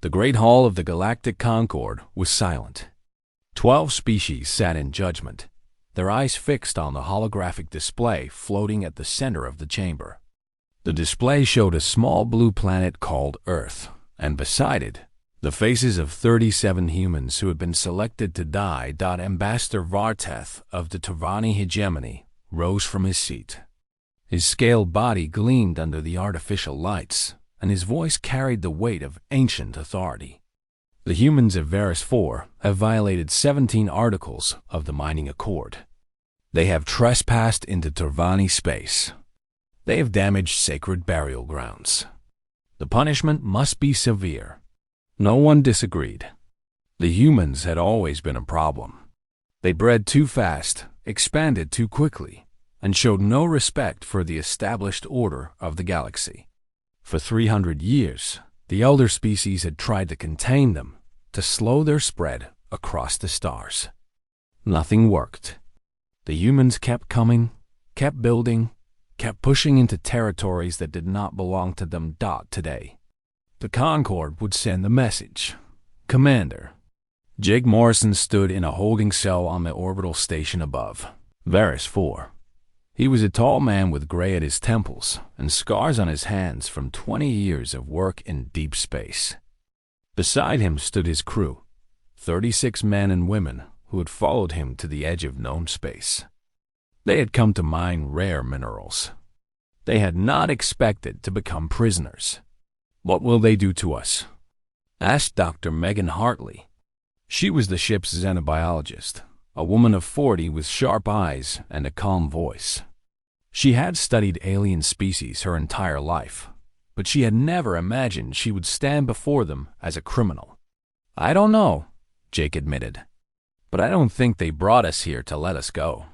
The great hall of the Galactic Concord was silent. 12 species sat in judgment, their eyes fixed on the holographic display floating at the center of the chamber. The display showed a small blue planet called Earth, and beside it, the faces of 37 humans who had been selected to die. Ambassador Varteth of the Tervani hegemony rose from his seat. His scaled body gleamed under the artificial lights, and his voice carried the weight of ancient authority. The humans of Varus 4 have violated 17 articles of the Mining Accord. They have trespassed into Tervani space. They have damaged sacred burial grounds. The punishment must be severe. No one disagreed. The humans had always been a problem. They bred too fast, expanded too quickly, and showed no respect for the established order of the galaxy. For 300 years, the elder species had tried to contain them, to slow their spread across the stars. Nothing worked. The humans kept coming, kept building, kept pushing into territories that did not belong to them. Today, the Concord would send the message. Commander. Jake Morrison stood in a holding cell on the orbital station above, Varus 4. He was a tall man with gray at his temples and scars on his hands from 20 years of work in deep space. Beside him stood his crew, 36 men and women who had followed him to the edge of known space. They had come to mine rare minerals. They had not expected to become prisoners. "What will they do to us?" asked Dr. Megan Hartley. She was the ship's xenobiologist, a woman of 40 with sharp eyes and a calm voice. She had studied alien species her entire life, but she had never imagined she would stand before them as a criminal. "I don't know," Jake admitted, "but I don't think they brought us here to let us go."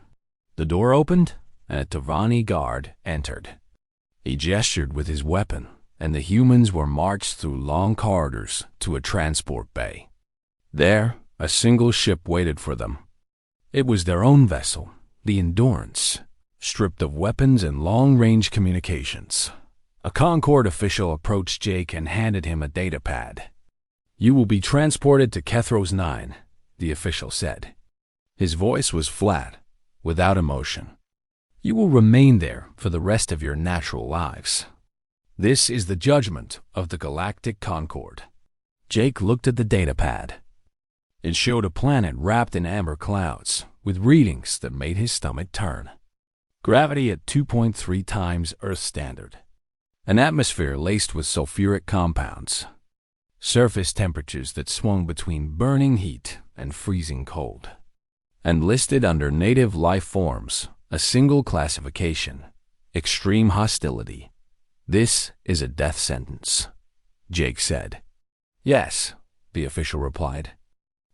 The door opened, and a Tervani guard entered. He gestured with his weapon, and the humans were marched through long corridors to a transport bay. There, a single ship waited for them. It was their own vessel, the Endurance, stripped of weapons and long-range communications. A Concord official approached Jake and handed him a data pad. "You will be transported to Kethros 9, the official said. His voice was flat, without emotion. "You will remain there for the rest of your natural lives. This is the judgment of the Galactic Concord." Jake looked at the data pad. It showed a planet wrapped in amber clouds, with readings that made his stomach turn. Gravity at 2.3 times Earth standard. An atmosphere laced with sulfuric compounds. Surface temperatures that swung between burning heat and freezing cold. And listed under native life forms, a single classification: extreme hostility. "This is a death sentence," Jake said. "Yes," the official replied.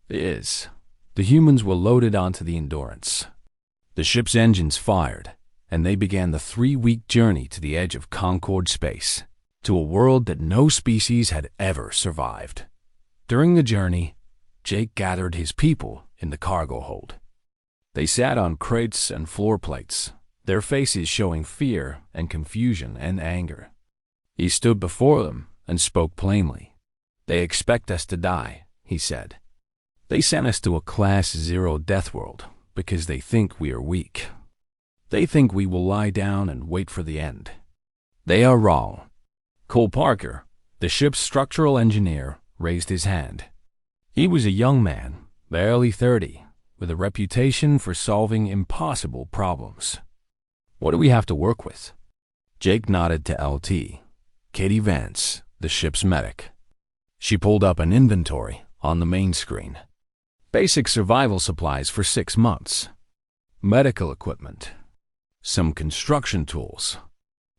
"It is." The humans were loaded onto the Endurance. The ship's engines fired, and they began the 3-week journey to the edge of Concord space, to a world that no species had ever survived. During the journey, Jake gathered his people in the cargo hold. They sat on crates and floor plates, their faces showing fear and confusion and anger. He stood before them and spoke plainly. "They expect us to die," he said. "They sent us to a Class 0 death world because they think we are weak. They think we will lie down and wait for the end. They are wrong." Cole Parker, the ship's structural engineer, raised his hand. He was a young man, barely 30, with a reputation for solving impossible problems. "What do we have to work with?" Jake nodded to LT, Katie Vance, the ship's medic. She pulled up an inventory on the main screen. Basic survival supplies for 6 months. Medical equipment. Some construction tools.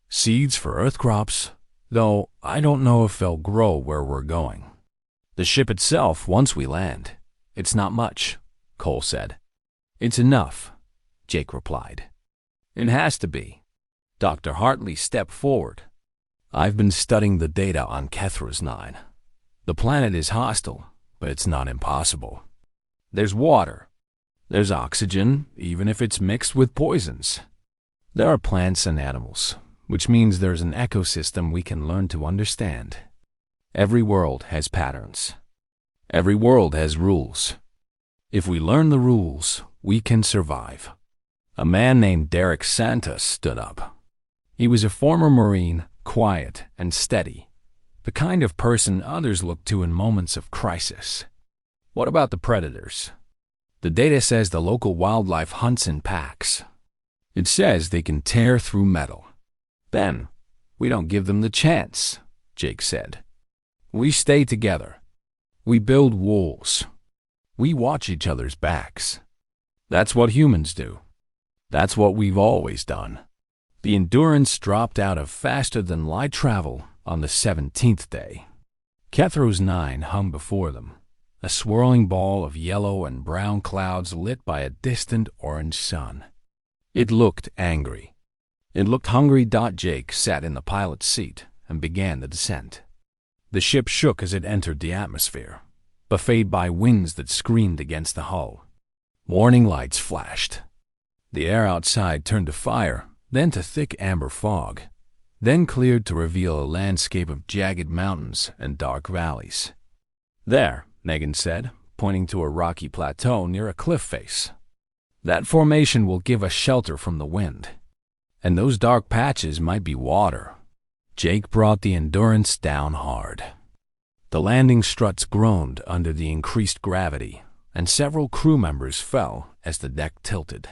Seeds for earth crops, though I don't know if they'll grow where we're going. The ship itself, once we land. It's not much, Cole said. "It's enough," Jake replied. "It has to be." Dr. Hartley stepped forward. "I've been studying the data on Kethros 9. The planet is hostile, but it's not impossible. There's water. There's oxygen, even if it's mixed with poisons. There are plants and animals, which means there's an ecosystem we can learn to understand. Every world has patterns. Every world has rules. If we learn the rules, we can survive. A man named Derek Santos stood up. He was a former Marine, quiet and steady, the kind of person others look to in moments of crisis. What about the predators? The data says the local wildlife hunts in packs. It says they can tear through metal. Then, we don't give them the chance, Jake said. We stay together. We build walls. We watch each other's backs. That's what humans do. That's what we've always done. The Endurance dropped out of faster-than-light travel on the 17th day. Kethro's 9 hung before them, a swirling ball of yellow and brown clouds lit by a distant orange sun. It looked angry. It looked hungry. Jake sat in the pilot's seat and began the descent. The ship shook as it entered the atmosphere, buffeted by winds that screamed against the hull. Warning lights flashed. The air outside turned to fire, then to thick amber fog, then cleared to reveal a landscape of jagged mountains and dark valleys. There, Negan said, pointing to a rocky plateau near a cliff face. That formation will give us shelter from the wind. And those dark patches might be water. Jake brought the Endurance down hard. The landing struts groaned under the increased gravity, and several crew members fell as the deck tilted.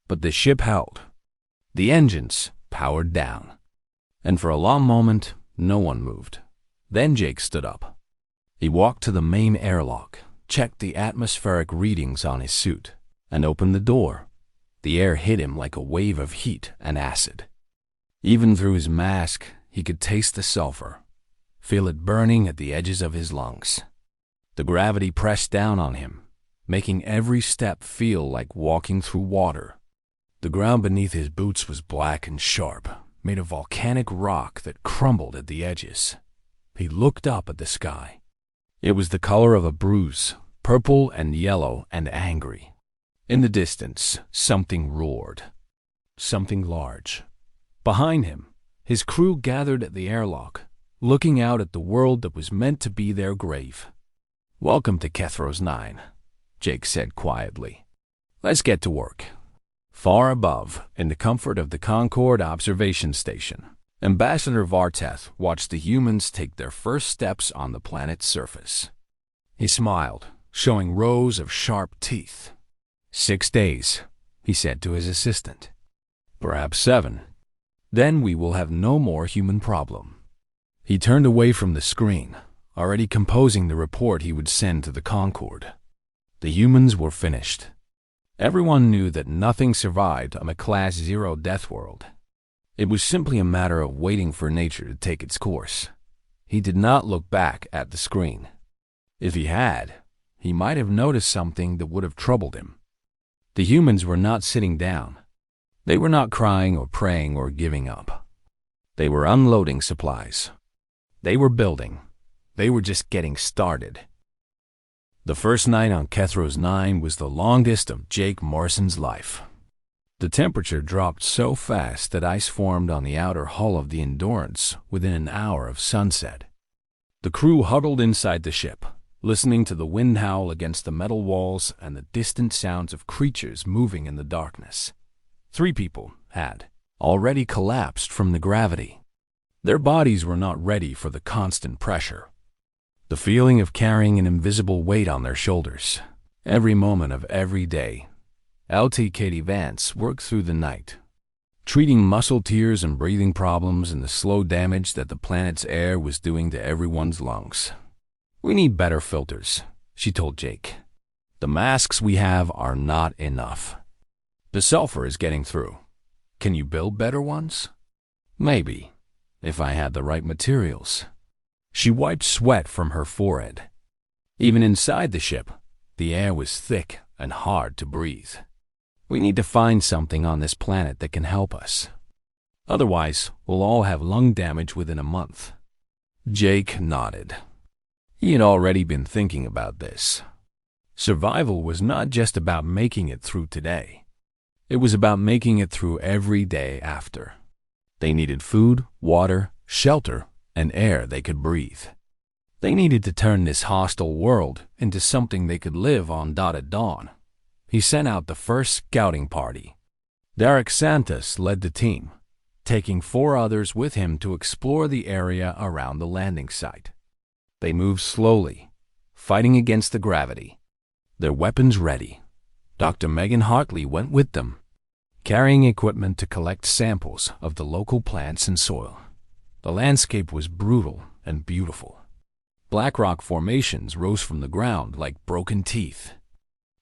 But the ship held. The engines powered down. And for a long moment, no one moved. Then Jake stood up. He walked to the main airlock, checked the atmospheric readings on his suit, and opened the door. The air hit him like a wave of heat and acid. Even through his mask, he could taste the sulfur, feel it burning at the edges of his lungs. The gravity pressed down on him, making every step feel like walking through water. The ground beneath his boots was black and sharp, made of volcanic rock that crumbled at the edges. He looked up at the sky. It was the color of a bruise, purple and yellow and angry. In the distance, something roared. Something large. Behind him, his crew gathered at the airlock, looking out at the world that was meant to be their grave. "Welcome to Kethro's 9, Jake said quietly. "Let's get to work." Far above, in the comfort of the Concorde observation station, Ambassador Varteth watched the humans take their first steps on the planet's surface. He smiled, showing rows of sharp teeth. 6 days, he said to his assistant. Perhaps 7. Then we will have no more human problem. He turned away from the screen, already composing the report he would send to the Concorde. The humans were finished. Everyone knew that nothing survived on a Class 0 death world. It was simply a matter of waiting for nature to take its course. He did not look back at the screen. If he had, he might have noticed something that would have troubled him. The humans were not sitting down. They were not crying or praying or giving up. They were unloading supplies. They were building. They were just getting started. The first night on Kethro's 9 was the longest of Jake Morrison's life. The temperature dropped so fast that ice formed on the outer hull of the Endurance within an hour of sunset. The crew huddled inside the ship, listening to the wind howl against the metal walls and the distant sounds of creatures moving in the darkness. 3 people had already collapsed from the gravity. Their bodies were not ready for the constant pressure. The feeling of carrying an invisible weight on their shoulders, every moment of every day. LT Katie Vance worked through the night, treating muscle tears and breathing problems and the slow damage that the planet's air was doing to everyone's lungs. "We need better filters," she told Jake. "The masks we have are not enough. The sulfur is getting through. Can you build better ones?" "Maybe, if I had the right materials." She wiped sweat from her forehead. Even inside the ship, the air was thick and hard to breathe. "We need to find something on this planet that can help us. Otherwise, we'll all have lung damage within a month." Jake nodded. He had already been thinking about this. Survival was not just about making it through today. It was about making it through every day after. They needed food, water, shelter, and air they could breathe. They needed to turn this hostile world into something they could live on. At dawn, he sent out the first scouting party. Derek Santos led the team, taking 4 others with him to explore the area around the landing site. They moved slowly, fighting against the gravity, their weapons ready. Dr. Megan Hartley went with them, carrying equipment to collect samples of the local plants and soil. The landscape was brutal and beautiful. Black rock formations rose from the ground like broken teeth.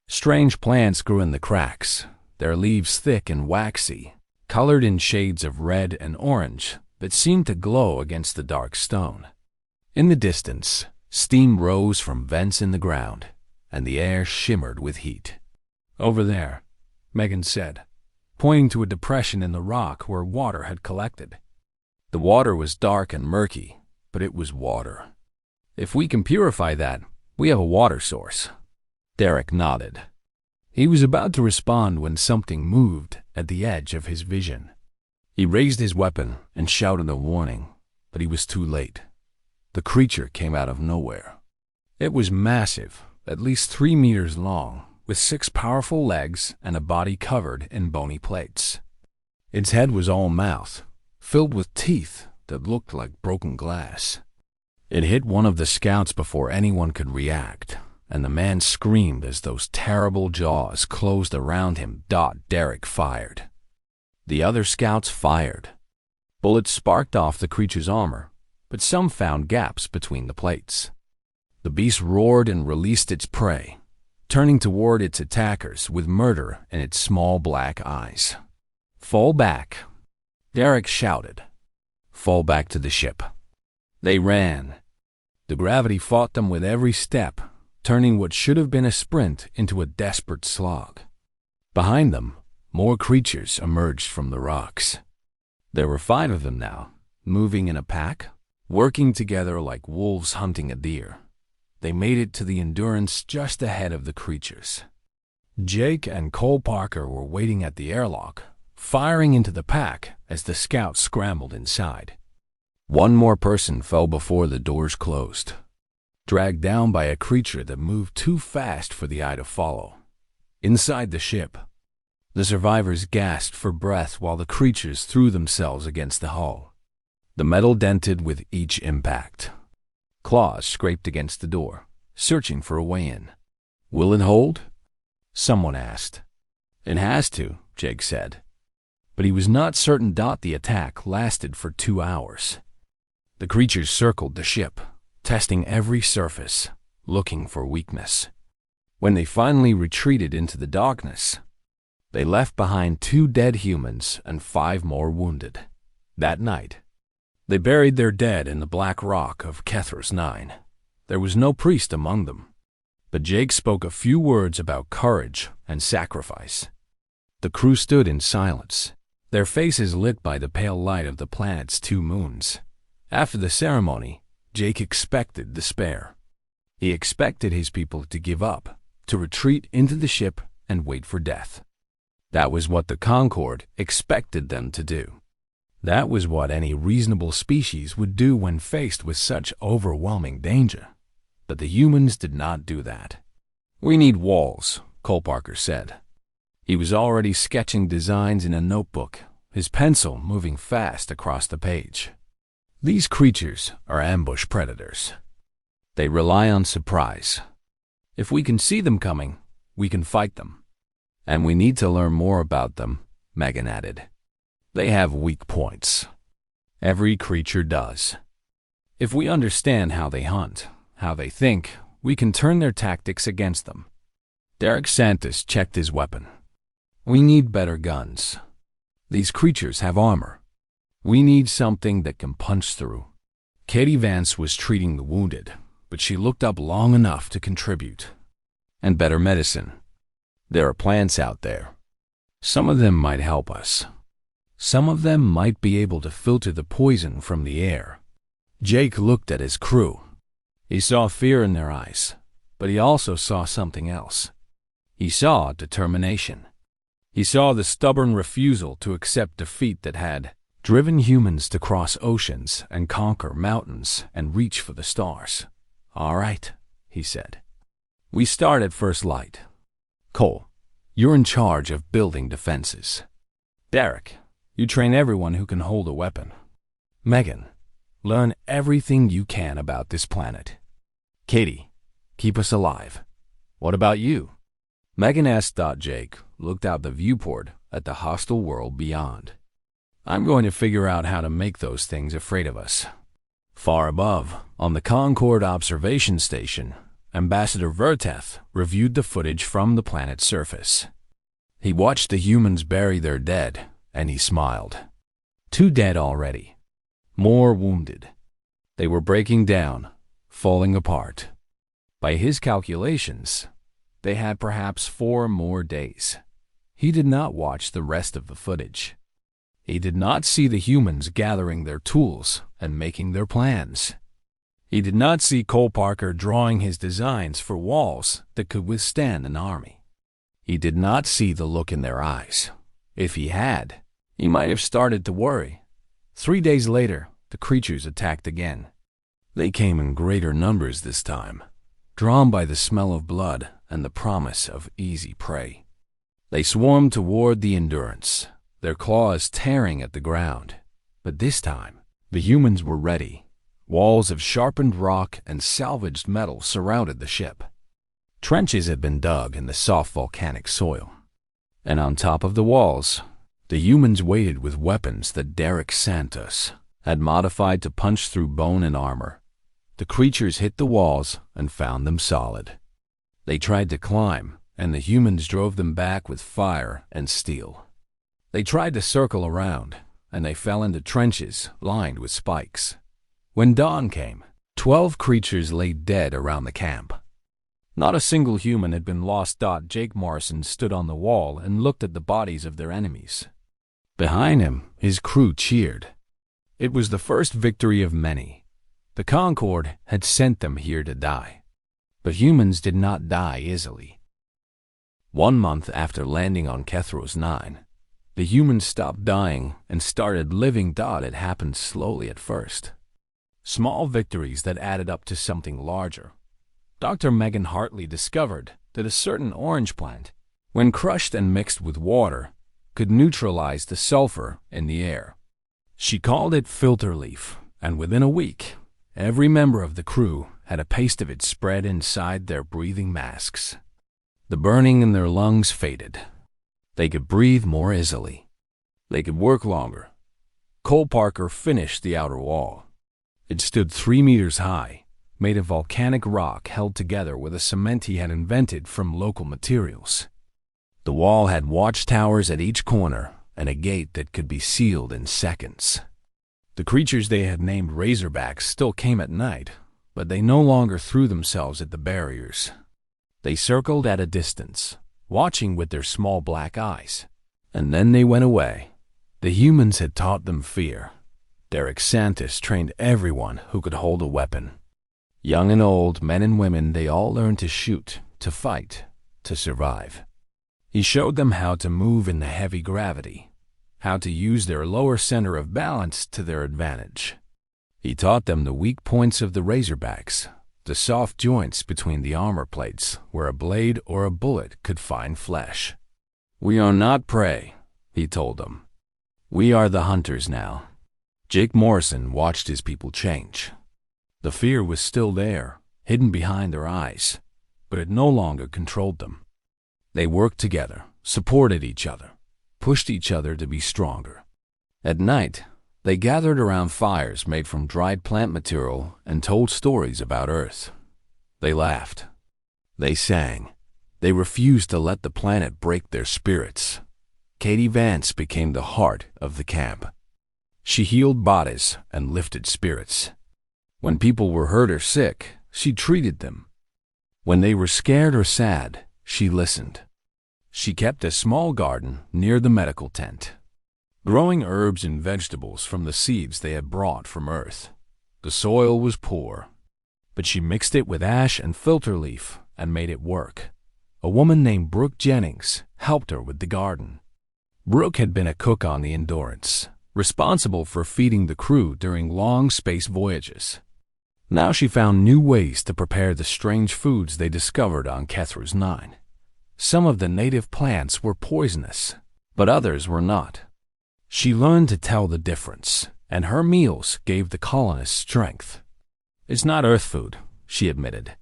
Strange plants grew in the cracks, their leaves thick and waxy, colored in shades of red and orange that seemed to glow against the dark stone. In the distance, steam rose from vents in the ground, and the air shimmered with heat. "Over there," Megan said, pointing to a depression in the rock where water had collected. The water was dark and murky, but it was water. "If we can purify that, we have a water source." Derek nodded. He was about to respond when something moved at the edge of his vision. He raised his weapon and shouted a warning, but he was too late. The creature came out of nowhere. It was massive, at least 3 meters long, with 6 powerful legs and a body covered in bony plates. Its head was all mouth, filled with teeth that looked like broken glass. It hit one of the scouts before anyone could react, and the man screamed as those terrible jaws closed around him. Derek fired. The other scouts fired. Bullets sparked off the creature's armor, but some found gaps between the plates. The beast roared and released its prey, turning toward its attackers with murder in its small black eyes. "Fall back," Derek shouted. "Fall back to the ship." They ran. The gravity fought them with every step, turning what should have been a sprint into a desperate slog. Behind them, more creatures emerged from the rocks. There were 5 of them now, moving in a pack, working together like wolves hunting a deer. They made it to the Endurance just ahead of the creatures. Jake and Cole Parker were waiting at the airlock, firing into the pack as the scouts scrambled inside. One more person fell before the doors closed, dragged down by a creature that moved too fast for the eye to follow. Inside the ship, the survivors gasped for breath while the creatures threw themselves against the hull. The metal dented with each impact. Claws scraped against the door, searching for a way in. "Will it hold?" someone asked. "It has to," Jake said. But he was not certain. The attack lasted for 2 hours. The creatures circled the ship, testing every surface, looking for weakness. When they finally retreated into the darkness, they left behind 2 dead humans and 5 more wounded. That night, they buried their dead in the black rock of Kethros 9. There was no priest among them, but Jake spoke a few words about courage and sacrifice. The crew stood in silence, their faces lit by the pale light of the planet's 2 moons. After the ceremony, Jake expected despair. He expected his people to give up, to retreat into the ship and wait for death. That was what the Concorde expected them to do. That was what any reasonable species would do when faced with such overwhelming danger. But the humans did not do that. "We need walls," Cole Parker said. He was already sketching designs in a notebook, his pencil moving fast across the page. "These creatures are ambush predators. They rely on surprise. If we can see them coming, we can fight them. And we need to learn more about them," Megan added. "They have weak points. Every creature does. If we understand how they hunt, how they think, we can turn their tactics against them." Derek Santos checked his weapon. "We need better guns. These creatures have armor. We need something that can punch through." Katie Vance was treating the wounded, but she looked up long enough to contribute. "And better medicine. There are plants out there. Some of them might help us. Some of them might be able to filter the poison from the air." Jake looked at his crew. He saw fear in their eyes, but he also saw something else. He saw determination. He saw the stubborn refusal to accept defeat that had driven humans to cross oceans and conquer mountains and reach for the stars. "All right," he said. "We start at first light. Cole, you're in charge of building defenses. Derek, you train everyone who can hold a weapon. Megan, learn everything you can about this planet. Katie, keep us alive. What about you?" Megan asked. Jake looked out the viewport at the hostile world beyond. "I'm going to figure out how to make those things afraid of us." Far above, on the Concord observation station, Ambassador Verteth reviewed the footage from the planet's surface. He watched the humans bury their dead, and he smiled. 2 dead already. More wounded. They were breaking down, falling apart. By his calculations, they had perhaps 4 more days. He did not watch the rest of the footage. He did not see the humans gathering their tools and making their plans. He did not see Cole Parker drawing his designs for walls that could withstand an army. He did not see the look in their eyes. If he had, he might have started to worry. 3 days later, the creatures attacked again. They came in greater numbers this time, drawn by the smell of blood and the promise of easy prey. They swarmed toward the Endurance, their claws tearing at the ground. But this time, the humans were ready. Walls of sharpened rock and salvaged metal surrounded the ship. Trenches had been dug in the soft volcanic soil. And on top of the walls, the humans waited with weapons that Derek Santos had modified to punch through bone and armor. The creatures hit the walls and found them solid. They tried to climb, and the humans drove them back with fire and steel. They tried to circle around, and they fell into trenches lined with spikes. When dawn came, 12 creatures lay dead around the camp. Not a single human had been lost. Jake Morrison stood on the wall and looked at the bodies of their enemies. Behind him, his crew cheered. It was the first victory of many. The Concorde had sent them here to die. But humans did not die easily. 1 month after landing on Kethros 9, the humans stopped dying and started living. It happened slowly at first. Small victories that added up to something larger. Dr. Megan Hartley discovered that a certain orange plant, when crushed and mixed with water, could neutralize the sulfur in the air. She called it filter leaf, and within a week, every member of the crew had a paste of it spread inside their breathing masks. The burning in their lungs faded. They could breathe more easily. They could work longer. Cole Parker finished the outer wall. It stood 3 meters high, made of volcanic rock held together with a cement he had invented from local materials. The wall had watchtowers at each corner and a gate that could be sealed in seconds. The creatures they had named Razorbacks still came at night, but they no longer threw themselves at the barriers. They circled at a distance, watching with their small black eyes. And then they went away. The humans had taught them fear. Derek Santos trained everyone who could hold a weapon. Young and old, men and women, they all learned to shoot, to fight, to survive. He showed them how to move in the heavy gravity, how to use their lower center of balance to their advantage. He taught them the weak points of the Razorbacks, the soft joints between the armor plates where a blade or a bullet could find flesh. "We are not prey," he told them. "We are the hunters now." Jake Morrison watched his people change. The fear was still there, hidden behind their eyes, but it no longer controlled them. They worked together, supported each other, pushed each other to be stronger. At night, they gathered around fires made from dried plant material and told stories about Earth. They laughed. They sang. They refused to let the planet break their spirits. Katie Vance became the heart of the camp. She healed bodies and lifted spirits. When people were hurt or sick, she treated them. When they were scared or sad, she listened. She kept a small garden near the medical tent, growing herbs and vegetables from the seeds they had brought from Earth. The soil was poor, but she mixed it with ash and filter leaf and made it work. A woman named Brooke Jennings helped her with the garden. Brooke had been a cook on the Endurance, responsible for feeding the crew during long space voyages. Now she found new ways to prepare the strange foods they discovered on Kethru's 9. Some of the native plants were poisonous, but others were not. She learned to tell the difference, and her meals gave the colonists strength. "It's not Earth food," she admitted,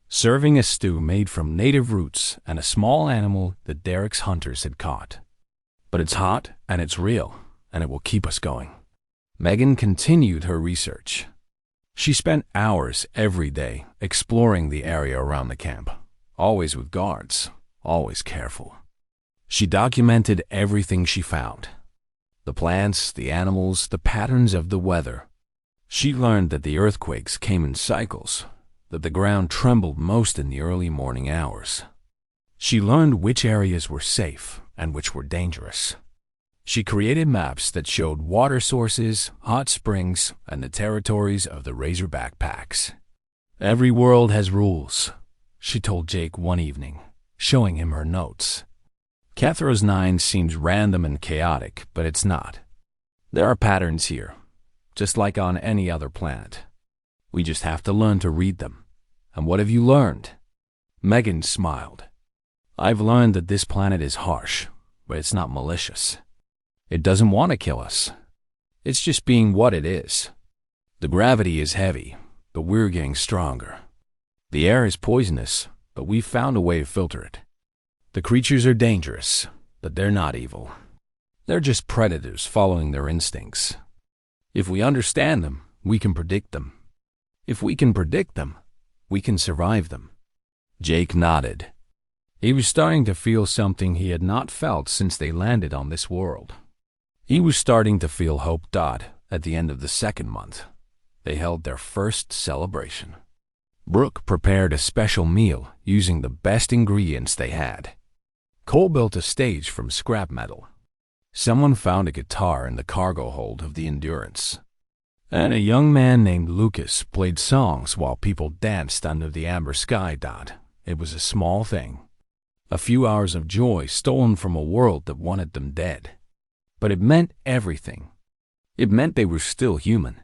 serving a stew made from native roots and a small animal that Derek's hunters had caught. "But it's hot, and it's real, and it will keep us going." Megan continued her research. She spent hours every day exploring the area around the camp, always with guards, always careful. She documented everything she found: the plants, the animals, the patterns of the weather. She learned that the earthquakes came in cycles, that the ground trembled most in the early morning hours. She learned which areas were safe and which were dangerous. She created maps that showed water sources, hot springs, and the territories of the Razorback packs. "Every world has rules," she told Jake one evening, showing him her notes. "Kethru's 9 seems random and chaotic, but it's not. There are patterns here, just like on any other planet. We just have to learn to read them." "And what have you learned?" Megan smiled. "I've learned that this planet is harsh, but it's not malicious. It doesn't want to kill us. It's just being what it is. The gravity is heavy, but we're getting stronger. The air is poisonous, but we've found a way to filter it. The creatures are dangerous, but they're not evil. They're just predators following their instincts. If we understand them, we can predict them. If we can predict them, we can survive them." Jake nodded. He was starting to feel something he had not felt since they landed on this world. He was starting to feel hope. At the end of the second month, they held their first celebration. Brooke prepared a special meal using the best ingredients they had. Cole built a stage from scrap metal. Someone found a guitar in the cargo hold of the Endurance. And a young man named Lucas played songs while people danced under the amber sky. It was a small thing. A few hours of joy stolen from a world that wanted them dead. But it meant everything. It meant they were still human.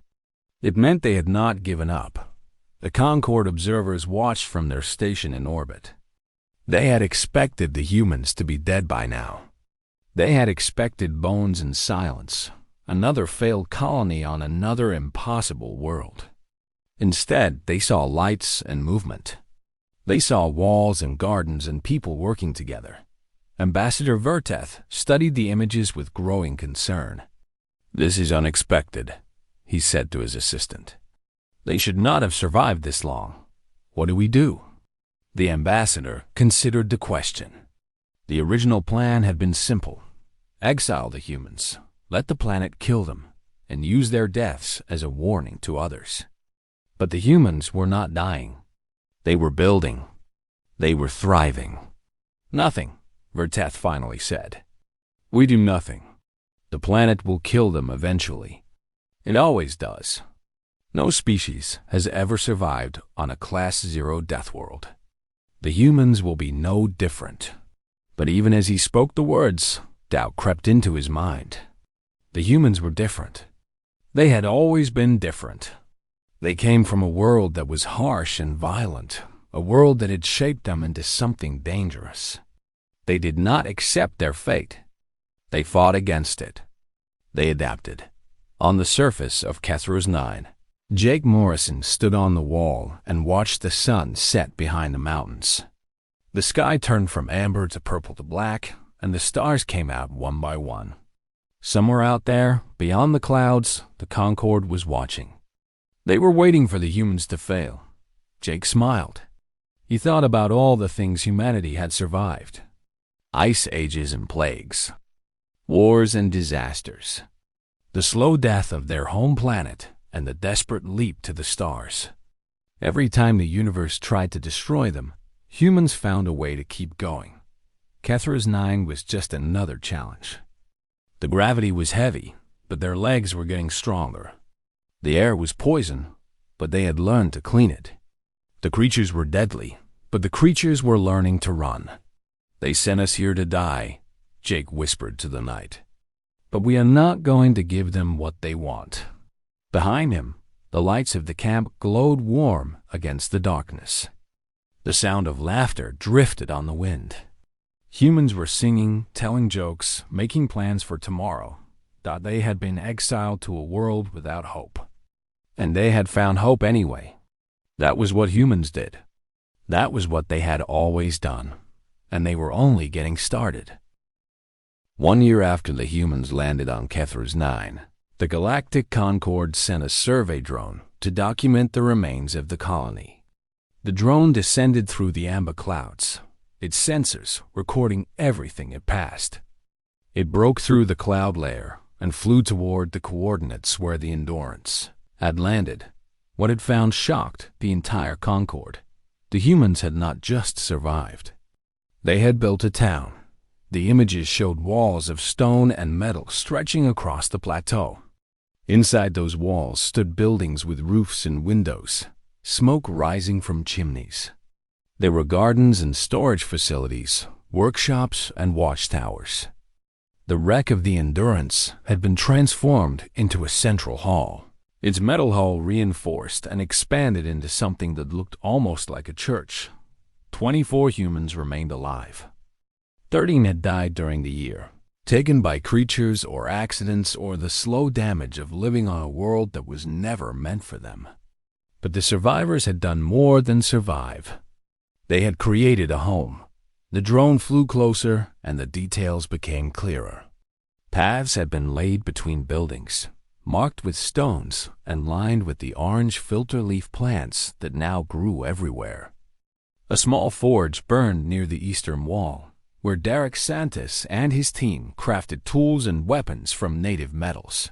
It meant they had not given up. The Concorde observers watched from their station in orbit. They had expected the humans to be dead by now. They had expected bones and silence, another failed colony on another impossible world. Instead, they saw lights and movement. They saw walls and gardens and people working together. Ambassador Verteth studied the images with growing concern. "This is unexpected," he said to his assistant. "They should not have survived this long. What do we do?" The ambassador considered the question. The original plan had been simple: exile the humans, let the planet kill them, and use their deaths as a warning to others. But the humans were not dying. They were building. They were thriving. "Nothing," Verteth finally said. "We do nothing. The planet will kill them eventually. It always does. No species has ever survived on a Class 0 death world. The humans will be no different." But even as he spoke the words, doubt crept into his mind. The humans were different. They had always been different. They came from a world that was harsh and violent, a world that had shaped them into something dangerous. They did not accept their fate. They fought against it. They adapted. On the surface of Kethru's 9, Jake Morrison stood on the wall and watched the sun set behind the mountains. The sky turned from amber to purple to black, and the stars came out one by one. Somewhere out there, beyond the clouds, the Concorde was watching. They were waiting for the humans to fail. Jake smiled. He thought about all the things humanity had survived: ice ages and plagues, wars and disasters, the slow death of their home planet, and the desperate leap to the stars. Every time the universe tried to destroy them, humans found a way to keep going. Kethru's 9 was just another challenge. The gravity was heavy, but their legs were getting stronger. The air was poison, but they had learned to clean it. The creatures were deadly, but the creatures were learning to run. "They sent us here to die," Jake whispered to the night. "But we are not going to give them what they want." Behind him, The lights of the camp glowed warm against the darkness. The sound of laughter drifted on the wind. Humans were singing, telling jokes, making plans for tomorrow. They had been exiled to a world without hope. And they had found hope anyway. That was what humans did. That was what they had always done. And they were only getting started. 1 year after the humans landed on Kethra's 9, the Galactic Concorde sent a survey drone to document the remains of the colony. The drone descended through the amber clouds, its sensors recording everything it passed. It broke through the cloud layer and flew toward the coordinates where the Endurance had landed. What it found shocked the entire Concorde. The humans had not just survived. They had built a town. The images showed walls of stone and metal stretching across the plateau. Inside those walls stood buildings with roofs and windows, smoke rising from chimneys. There were gardens and storage facilities, workshops and watchtowers. The wreck of the Endurance had been transformed into a central hall. Its metal hull reinforced and expanded into something that looked almost like a church. 24 humans remained alive. 13 had died during the year, taken by creatures or accidents or the slow damage of living on a world that was never meant for them. But the survivors had done more than survive. They had created a home. The drone flew closer and the details became clearer. Paths had been laid between buildings, marked with stones and lined with the orange filter leaf plants that now grew everywhere. A small forge burned near the eastern wall, where Derek Santos and his team crafted tools and weapons from native metals.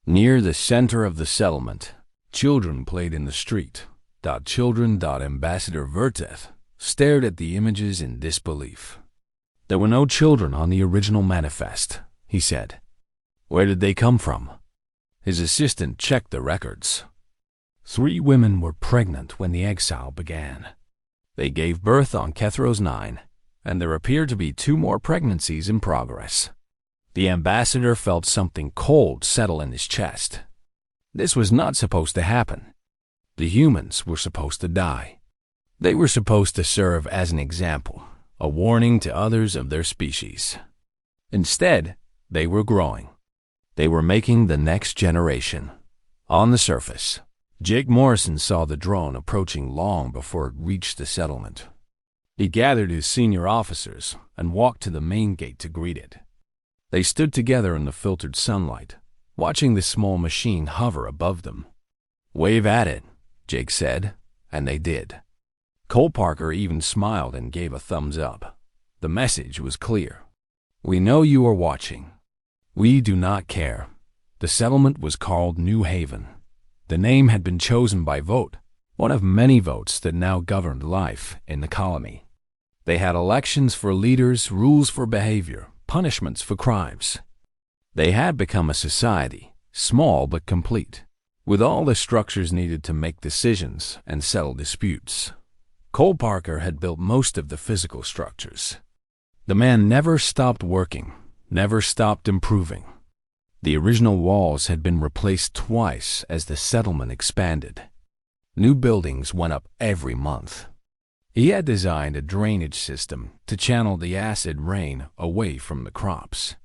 Near the center of the settlement, children played in the street. Ambassador Verteth stared at the images in disbelief. There were no children on the original manifest, he said. Where did they come from? His assistant checked the records. 3 women were pregnant when the exile began. They gave birth on Kethra's 9, and there appeared to be 2 more pregnancies in progress. The ambassador felt something cold settle in his chest. This was not supposed to happen. The humans were supposed to die. They were supposed to serve as an example, a warning to others of their species. Instead, they were growing. They were making the next generation. On the surface, Jake Morrison saw the drone approaching long before it reached the settlement. He gathered his senior officers and walked to the main gate to greet it. They stood together in the filtered sunlight, watching the small machine hover above them. Wave at it, Jake said, and they did. Cole Parker even smiled and gave a thumbs up. The message was clear. We know you are watching. We do not care. The settlement was called New Haven. The name had been chosen by vote, one of many votes that now governed life in the colony. They had elections for leaders, rules for behavior, punishments for crimes. They had become a society, small but complete, with all the structures needed to make decisions and settle disputes. Cole Parker had built most of the physical structures. The man never stopped working, never stopped improving. The original walls had been replaced twice as the settlement expanded. New buildings went up every month. He had designed a drainage system to channel the acid rain away from the crops,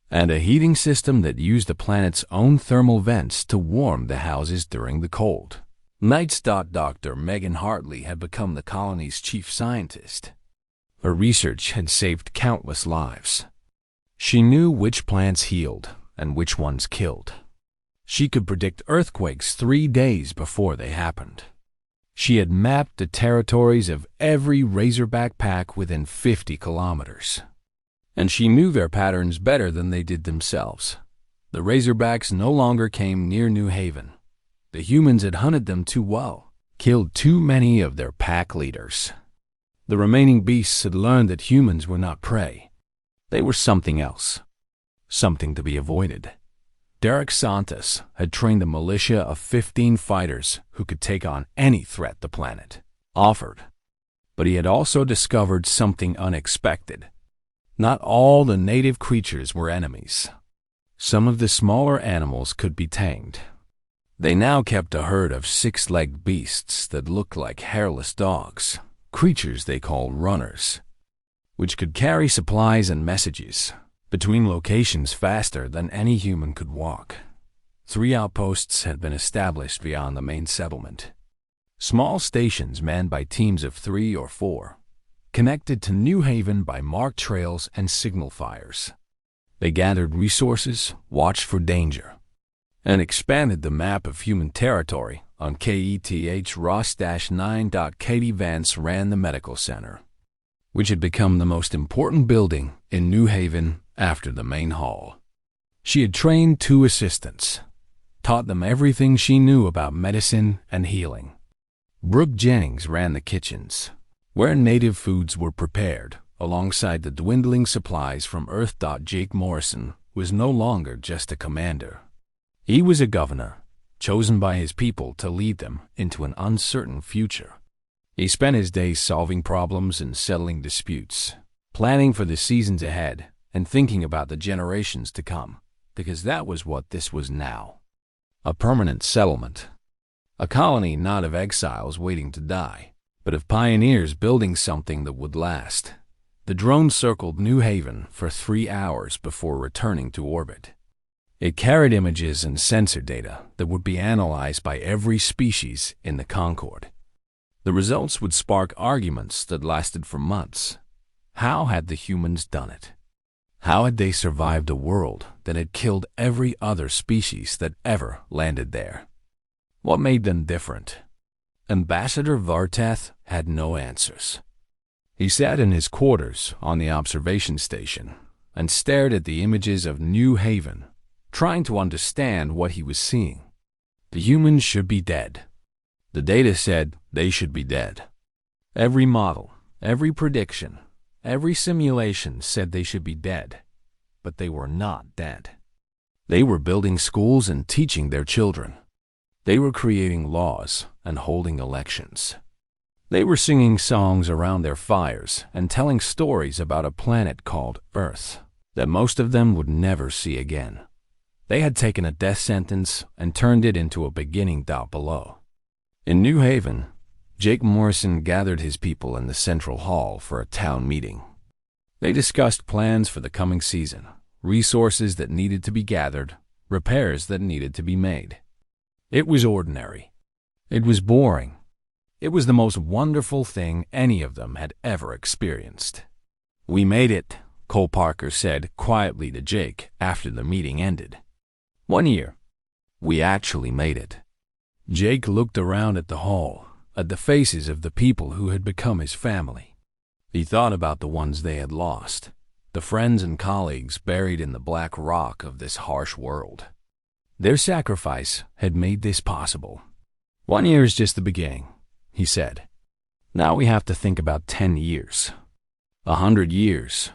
and a heating system that used the planet's own thermal vents to warm the houses during the cold. Knight's Dr. Megan Hartley had become the colony's chief scientist. Her research had saved countless lives. She knew which plants healed and which ones killed. She could predict earthquakes 3 days before they happened. She had mapped the territories of every Razorback pack within 50 kilometers. And she knew their patterns better than they did themselves. The Razorbacks no longer came near New Haven. The humans had hunted them too well, killed too many of their pack leaders. The remaining beasts had learned that humans were not prey. They were something else, something to be avoided. Derek Santos had trained a militia of 15 fighters who could take on any threat the planet offered. But he had also discovered something unexpected. Not all the native creatures were enemies. Some of the smaller animals could be tamed. They now kept a herd of six-legged beasts that looked like hairless dogs, creatures they called runners, which could carry supplies and messages between locations faster than any human could walk. 3 outposts had been established beyond the main settlement. Small stations manned by teams of 3 or 4, connected to New Haven by marked trails and signal fires. They gathered resources, watched for danger, and expanded the map of human territory. On KETH Ross-9. Katie Vance ran the medical center, which had become the most important building in New Haven after the main hall. She had trained 2 assistants, taught them everything she knew about medicine and healing. Brooke Jennings ran the kitchens, where native foods were prepared, alongside the dwindling supplies from Earth. Jake Morrison was no longer just a commander. He was a governor, chosen by his people to lead them into an uncertain future. He spent his days solving problems and settling disputes, planning for the seasons ahead and thinking about the generations to come, because that was what this was now. A permanent settlement. A colony not of exiles waiting to die, but of pioneers building something that would last. The drone circled New Haven for 3 hours before returning to orbit. It carried images and sensor data that would be analyzed by every species in the Concorde. The results would spark arguments that lasted for months. How had the humans done it? How had they survived a world that had killed every other species that ever landed there? What made them different? Ambassador Varteth had no answers. He sat in his quarters on the observation station and stared at the images of New Haven, trying to understand what he was seeing. The humans should be dead. The data said they should be dead. Every model, every prediction, every simulation said they should be dead, but they were not dead. They were building schools and teaching their children. They were creating laws and holding elections. They were singing songs around their fires and telling stories about a planet called Earth that most of them would never see again. They had taken a death sentence and turned it into a beginning. Below. In New Haven, Jake Morrison gathered his people in the central hall for a town meeting. They discussed plans for the coming season, resources that needed to be gathered, repairs that needed to be made. It was ordinary. It was boring. It was the most wonderful thing any of them had ever experienced. "We made it," Cole Parker said quietly to Jake after the meeting ended. 1 year. We actually made it. Jake looked around at the hall, at the faces of the people who had become his family. He thought about the ones they had lost, the friends and colleagues buried in the black rock of this harsh world. Their sacrifice had made this possible. 1 year is just the beginning, he said. Now we have to think about 10 years. 100 years.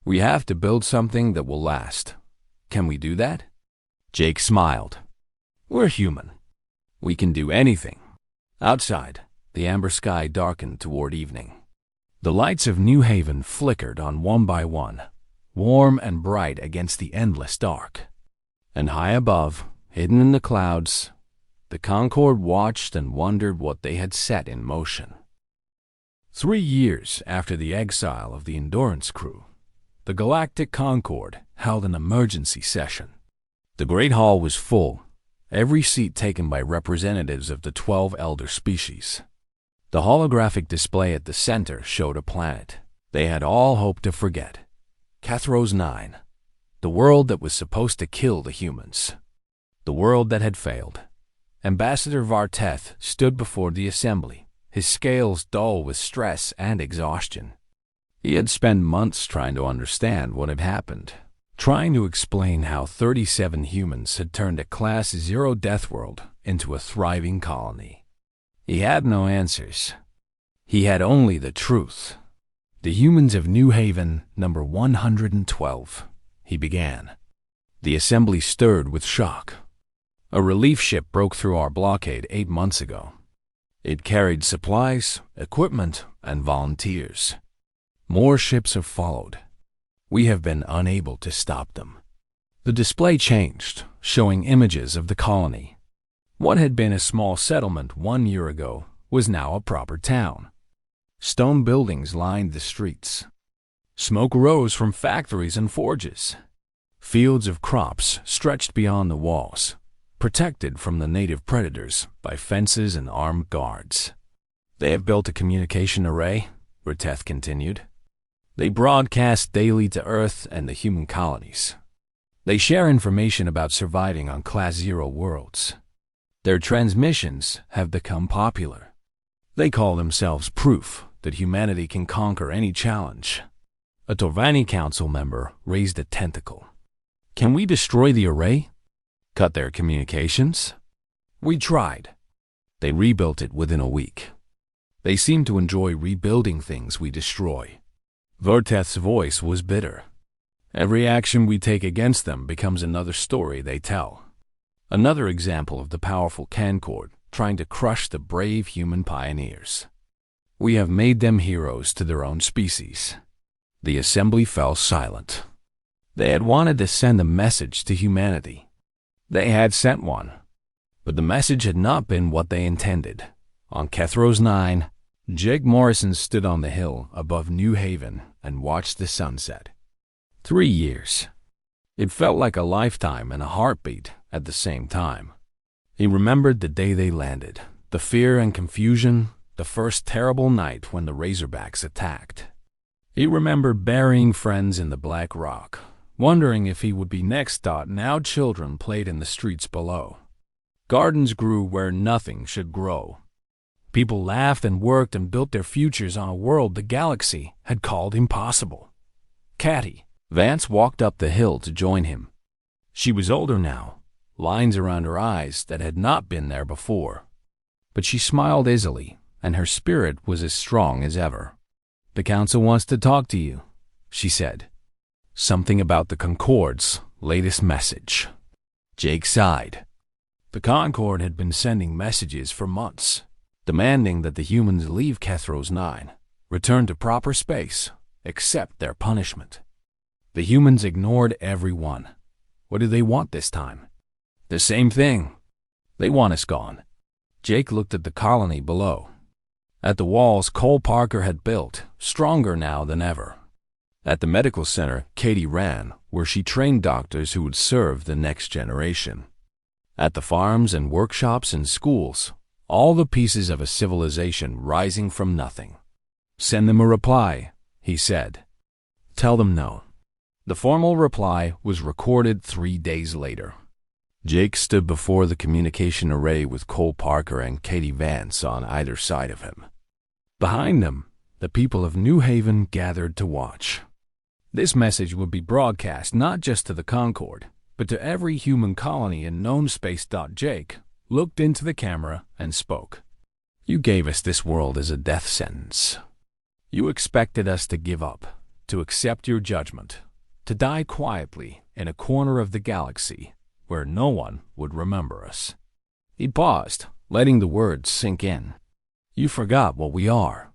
We have to build something that will last. Can we do that? Jake smiled. We're human. We can do anything. Outside, the amber sky darkened toward evening. The lights of New Haven flickered on one by one, warm and bright against the endless dark. And high above, hidden in the clouds, the Concorde watched and wondered what they had set in motion. 3 years after the exile of the Endurance crew, the Galactic Concorde held an emergency session. The Great Hall was full, every seat taken by representatives of the 12 elder species. The holographic display at the center showed a planet they had all hoped to forget. Cathros 9, the world that was supposed to kill the humans. The world that had failed. Ambassador Varteth stood before the assembly, his scales dull with stress and exhaustion. He had spent months trying to understand what had happened, trying to explain how 37 humans had turned a Class 0 death world into a thriving colony. He had no answers. He had only the truth. The humans of New Haven, number 112, he began. The assembly stirred with shock. A relief ship broke through our blockade 8 months ago. It carried supplies, equipment, and volunteers. More ships have followed. We have been unable to stop them. The display changed, showing images of the colony. What had been a small settlement 1 year ago was now a proper town. Stone buildings lined the streets. Smoke rose from factories and forges. Fields of crops stretched beyond the walls, protected from the native predators by fences and armed guards. They have built a communication array, Ruteth continued. They broadcast daily to Earth and the human colonies. They share information about surviving on Class Zero worlds. Their transmissions have become popular. They call themselves proof that humanity can conquer any challenge. A Torvani council member raised a tentacle. Can we destroy the array? Cut their communications? We tried. They rebuilt it within a week. They seem to enjoy rebuilding things we destroy. Verteth's voice was bitter. Every action we take against them becomes another story they tell. Another example of the powerful Concord trying to crush the brave human pioneers. We have made them heroes to their own species. The assembly fell silent. They had wanted to send a message to humanity. They had sent one. But the message had not been what they intended. On Kethros 9, Jake Morrison stood on the hill above New Haven and watched the sunset. 3 years. It felt like a lifetime and a heartbeat at the same time. He remembered the day they landed, the fear and confusion, the first terrible night when the Razorbacks attacked. He remembered burying friends in the Black Rock, wondering if he would be next. Now children played in the streets below. Gardens grew where nothing should grow. People laughed and worked and built their futures on a world the galaxy had called impossible. Catty Vance walked up the hill to join him. She was older now, lines around her eyes that had not been there before. But she smiled easily, and her spirit was as strong as ever. The council wants to talk to you, she said. Something about the Concord's latest message. Jake sighed. The Concord had been sending messages for months, demanding that the humans leave Kethros 9, return to proper space, accept their punishment. The humans ignored everyone. What do they want this time? The same thing. They want us gone. Jake looked at the colony below. At the walls Cole Parker had built, stronger now than ever. At the medical center Katie ran, where she trained doctors who would serve the next generation. At the farms and workshops and schools, all the pieces of a civilization rising from nothing. Send them a reply, he said. Tell them no. The formal reply was recorded 3 days later. Jake stood before the communication array with Cole Parker and Katie Vance on either side of him. Behind them, the people of New Haven gathered to watch. This message would be broadcast not just to the Concord, but to every human colony in known space. Jake looked into the camera and spoke. You gave us this world as a death sentence. You expected us to give up, to accept your judgment, to die quietly in a corner of the galaxy where no one would remember us. He paused, letting the words sink in. You forgot what we are.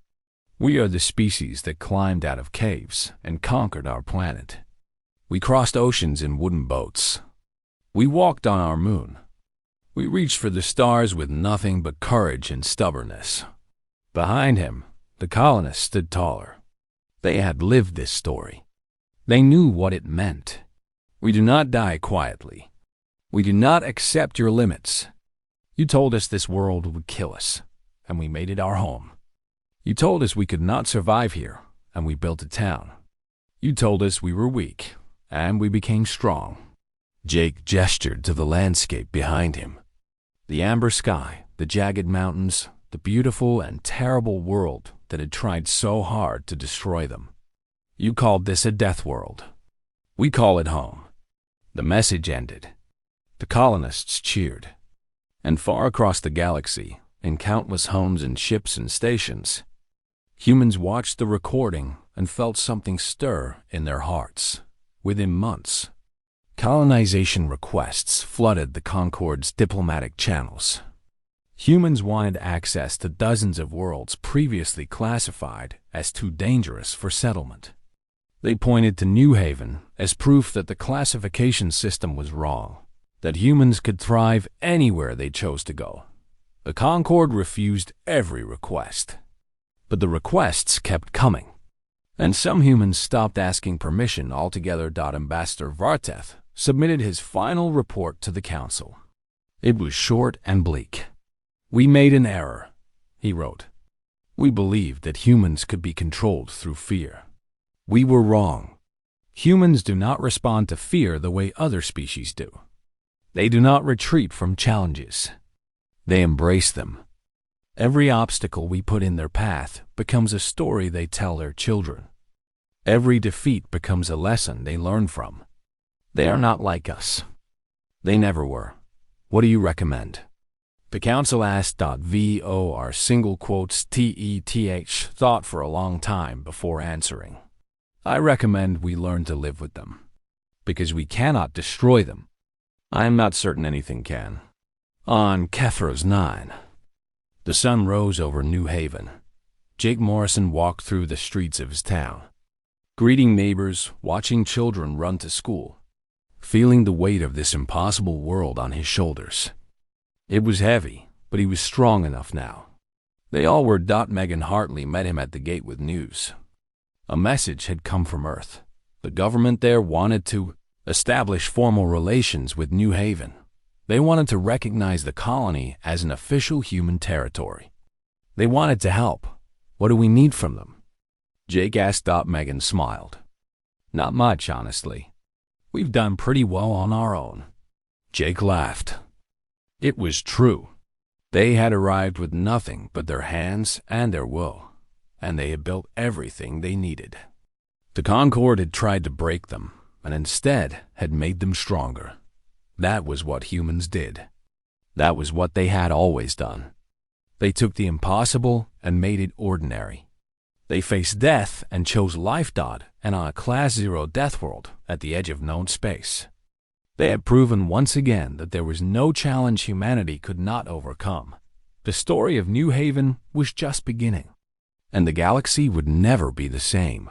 We are the species that climbed out of caves and conquered our planet. We crossed oceans in wooden boats. We walked on our moon. We reached for the stars with nothing but courage and stubbornness. Behind him, the colonists stood taller. They had lived this story. They knew what it meant. We do not die quietly. We do not accept your limits. You told us this world would kill us, and we made it our home. You told us we could not survive here, and we built a town. You told us we were weak, and we became strong. Jake gestured to the landscape behind him. The amber sky, the jagged mountains, the beautiful and terrible world that had tried so hard to destroy them. You called this a death world. We call it home. The message ended. The colonists cheered. And far across the galaxy, in countless homes and ships and stations, humans watched the recording and felt something stir in their hearts. Within months, colonization requests flooded the Concord's diplomatic channels. Humans wanted access to dozens of worlds previously classified as too dangerous for settlement. They pointed to New Haven as proof that the classification system was wrong. that humans could thrive anywhere they chose to go. The Concorde refused every request. But the requests kept coming, and some humans stopped asking permission altogether. Ambassador Varteth submitted his final report to the Council. It was short and bleak. "We made an error," he wrote. "We believed that humans could be controlled through fear. We were wrong. Humans do not respond to fear the way other species do. They do not retreat from challenges. They embrace them. Every obstacle we put in their path becomes a story they tell their children. Every defeat becomes a lesson they learn from. They are not like us. They never were. What do you recommend?" The Council asked. Vor single quotes TETH thought for a long time before answering. "I recommend we learn to live with them, because we cannot destroy them. I am not certain anything can." On Kethros 9, the sun rose over New Haven. Jake Morrison walked through the streets of his town, greeting neighbors, watching children run to school, feeling the weight of this impossible world on his shoulders. It was heavy, but he was strong enough now. They all were. Megan Hartley met him at the gate with news. A message had come from Earth. The government there wanted to establish formal relations with New Haven. They wanted to recognize the colony as an official human territory. They wanted to help. "What do we need from them?" Jake asked. Megan smiled. "Not much, honestly. We've done pretty well on our own." Jake laughed. It was true. They had arrived with nothing but their hands and their will, and they had built everything they needed. The Concorde had tried to break them, and instead had made them stronger. That was what humans did. That was what they had always done. They took the impossible and made it ordinary. They faced death and chose life. And on a Class 0 death world at the edge of known space. They had proven once again that there was no challenge humanity could not overcome. The story of New Haven was just beginning, and the galaxy would never be the same.